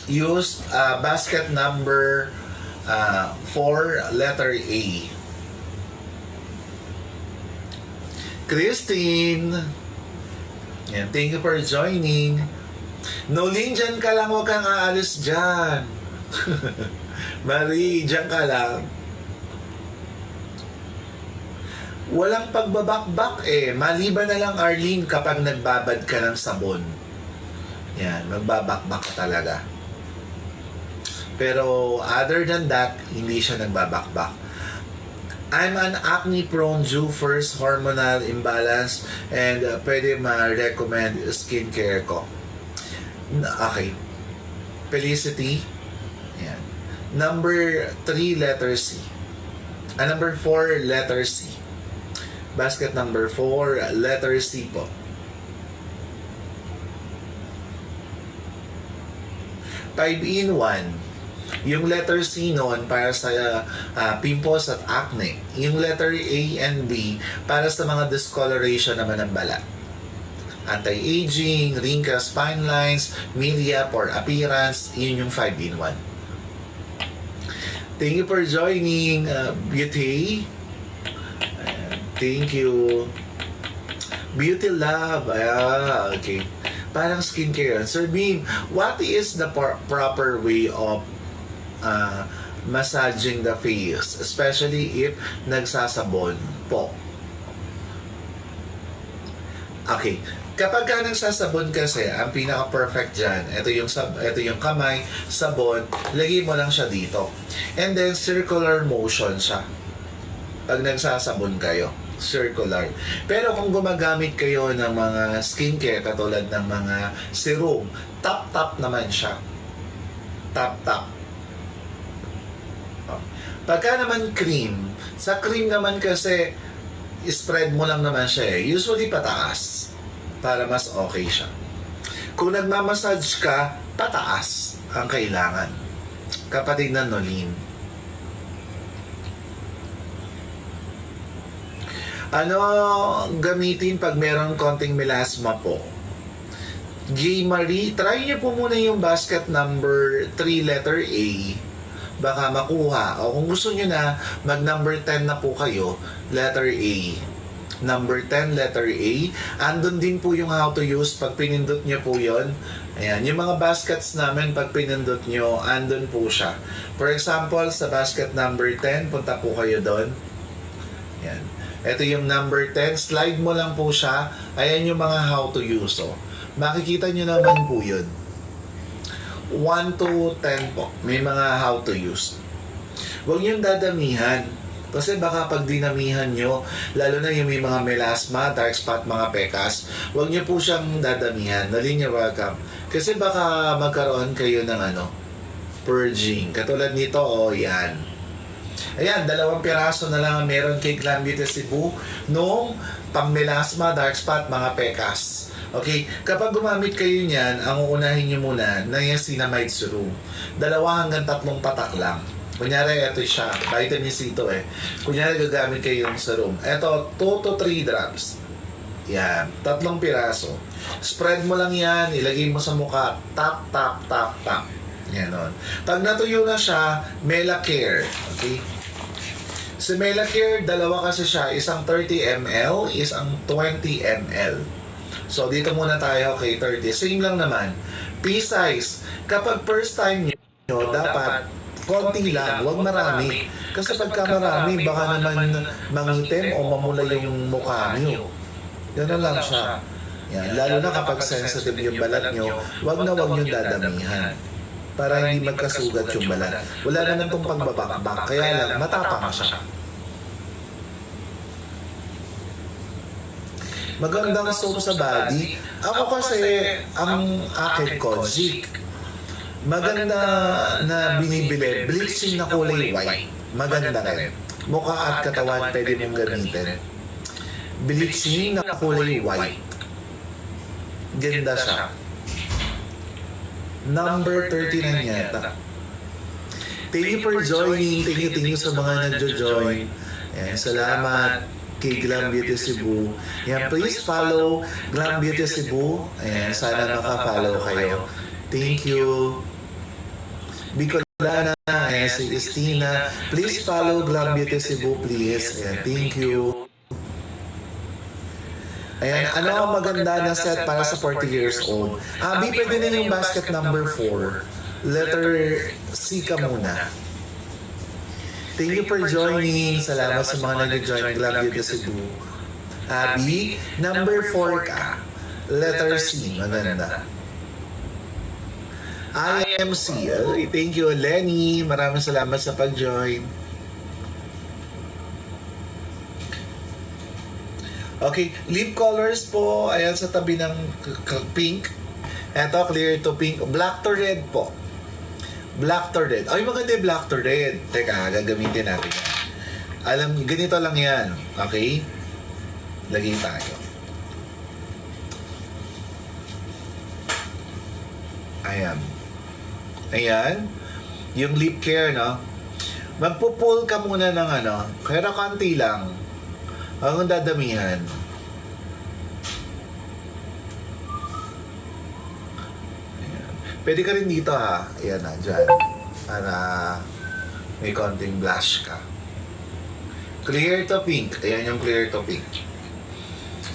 use basket number 4, letter A. Christine, yan, thank you for joining. Nolene, dyan ka lang, huwag kang aalis dyan. Marie, dyan ka lang. Walang pagbabakbak maliban na lang, Arlene, kapag nagbabad ka ng sabon. Yan, magbabakbak ka talaga. Pero other than that, hindi siya nagbabakbak. I'm an acne-prone Jew, first hormonal imbalance, and pwede ma-recommend skincare ko. Okay. Felicity. Yan. Number 3, letter C. Number 4, letter C. Basket number 4, letter C po. 5-in-1. Yung letter C noon para sa pimples at acne. Yung letter A and B para sa mga discoloration naman ng balat. Anti-aging, wrinkles, fine lines, milia for appearance, yun yung 5-in-1. Thank you for joining, Beauty. Thank you. Beauty Love. Okay. Parang skincare. Sir Beam, what is the proper way of massaging the face, especially if nagsasabon po? Okay. Kapag ka nagsasabon kasi, ang pinaka-perfect dyan, ito yung kamay, sabon, lagay mo lang siya dito. And then, circular motion siya. Pag nagsasabon kayo, circular. Pero kung gumagamit kayo ng mga skincare, katulad ng mga serum, tap-tap naman siya. Tap-tap. Pagka naman cream, sa cream naman kasi, spread mo lang naman siya eh. Usually pataas. Para mas okay siya. Kung nagmamassage ka, pataas ang kailangan. Kapatid na Nolene. Ano gamitin pag meron konting melasma po? Gay Marie, try niyo po muna yung basket number 3, letter A. Baka makuha. O kung gusto niyo na, mag number 10 na po kayo, letter A. Number 10, letter A. Andun din po yung how to use. Pag pinindot nyo po yon. Ayan. Yung mga baskets namin, pag pinindot nyo, andun po siya. For example, sa basket number 10, punta po kayo doon. Ayan. Ito yung number 10. Slide mo lang po siya. Ayan yung mga how to use. So, makikita nyo naman po yun. 1 to 10 po. May mga how to use. Huwag nyo dadamihan. Kasi baka pag dinamihan nyo, lalo na yung may mga melasma, dark spot, mga pekas, huwag nyo po siyang dadamihan. Nalinya welcome. Kasi baka magkaroon kayo ng purging. Katulad nito, yan. Ayan, 2 piraso na lang meron kay Glam Beauty Cebu nung pang melasma, dark spot, mga pekas. Okay, kapag gumamit kayo niyan, ang uunahin nyo muna, niacinamide serum. 2 hanggang 3 patak lang. Kunyari, ito siya. Vitamin C ito eh. Kunyari, gagamit kayo yung serum. Ito, 2 to 3 drops. Yan. 3 piraso. Spread mo lang yan. Ilagay mo sa mukha. Tap, tap, tap, tap. Yan on. Pag natuyo na siya, Melacare. Okay? Si Melacare, 2 kasi siya. Isang 30 ml, isang 20 ml. So, dito muna tayo kay 30. Same lang naman. P-size. Kapag first time nyo, dapat konti lang, huwag marami. Kasi pagka marami, baka naman mangitim o mamula yung mukha nyo. Gano'n lang siya. Yan. Lalo na kapag sensitive yung balat nyo, huwag nyo dadamihan. Para hindi magkasugat yung balat. Wala naman itong pagbabakbak, kaya lang matapang siya. Magandang soap sa body. Ako kasi, ang akin Kojic. Maganda na binibili, bleaching na kulay white. Maganda rin. Mukha at katawan pwede mong gamitin. Bleaching na kulay white. Ganda siya. Number 39 yata. Thank you for joining. Thank you sa mga nagjo-join. Ayan, salamat kay Glam Beauty Cebu. Ayan, please follow Glam Beauty Cebu. Ayan, sana maka-follow kayo. Thank you. Bicolana, si Estina. Please follow Glam Beauty Cebu, please. Ayan, thank you. Ayan, ano ang maganda na set para sa 40 years old? Abi, pwede na yung basket number 4. Letter C ka muna. Thank you for joining. Salamat sa mga nag-join Glam Beauty Cebu. Abi, number 4 ka. Letter C, maganda. IMC. Thank you, Lenny. Maraming salamat sa pag-join. Okay, lip colors po, ayan sa tabi ng pink. Eto, clear to pink. Black to red po. Black to red. Ay, maganda yung black to red. Teka, gagamitin natin yan. Alam, ganito lang yan. Okay? Lagay tayo. Ayan. Ayan. Yung lip care, no? Magpo-pull ka muna ng ano, kaya konti lang. Ang dadamihan. Ayan. Pwede ka rin dito ha. Ayan na, dyan. Para may konting blush ka. Clear to pink. Ayan yung clear to pink.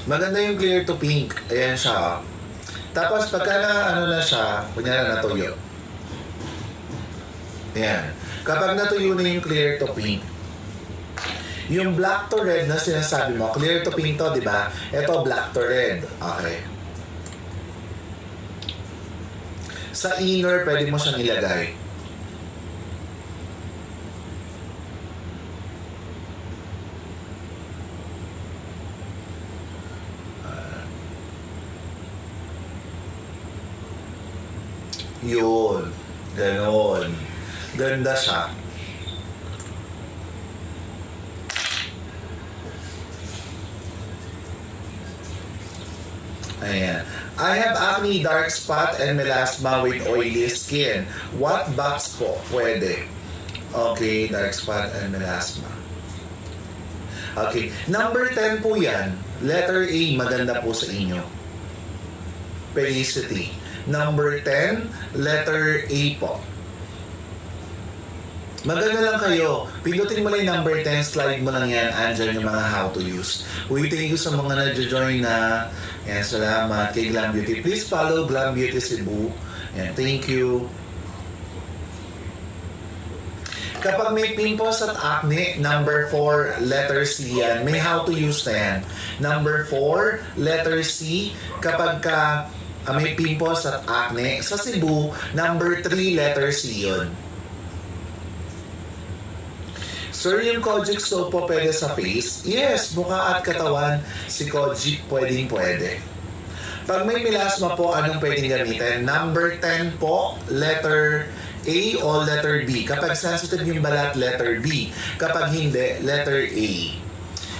Maganda yung clear to pink. Ayan siya. Tapos pagka na ano na siya, kunyari natuyo. Ayan. Kapag natuyo na yung clear to pink, yung black to red na sinasabi mo, clear to pink to, di ba? Ito black to red. Okay. Sa inner, pwede mo siyang ilagay. Yun. Ganon. Ganda siya. Ayan. I have acne, dark spot, and melasma with oily skin. What box po? Pwede. Okay, dark spot and melasma. Okay. Number 10 po yan. Letter A, maganda po sa inyo. Felicity. Number 10, letter A po. Maganda lang kayo. Pindutin mo lang yung number 10, slide mo lang yan. Andyan yung mga how to use. Uy, thank you sa mga na-join na. Yan, salamat kay Glam Beauty. Please follow Glam Beauty Cebu. Yan, thank you. Kapag may pimples at acne, number 4, letter C yan. May how to use na yan. Number 4, letter C. Kapag ka may pimples at acne, sa Cebu, number 3, letter C yun. Sir, yung Kojic soap po pwede sa face? Yes, mukha at katawan, si Kojic pwede. Pag may melasma po, anong pwedeng gamitin? Number 10 po, letter A o letter B. Kapag sensitive yung balat, letter B. Kapag hindi, letter A.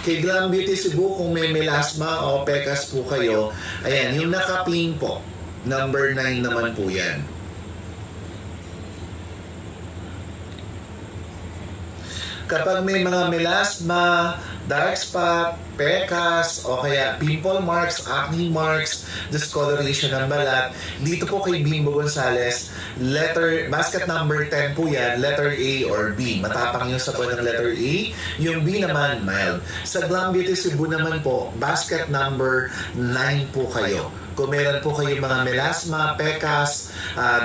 Kay Glam Beauty Cebu, kung may melasma o pekas po kayo, ayan, yung nakaping po, number 9 naman po yan. Kapag may mga melasma, dark spot, pekas, o kaya pimple marks, acne marks, discoloration ng balat, dito po kay Bimbo Gonzales, basket number 10 po yan, letter A or B. Matapang yung sagot ng letter A, yung B naman, mild. Sa Glam Beauty Cebu naman po, basket number 9 po kayo. Kung meron po kayo mga melasma, pekas,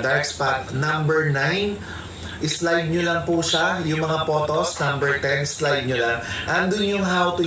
dark spot, number 9, slide nyo lang po siya, yung mga photos, number 10, slide nyo lang. Andun yung how to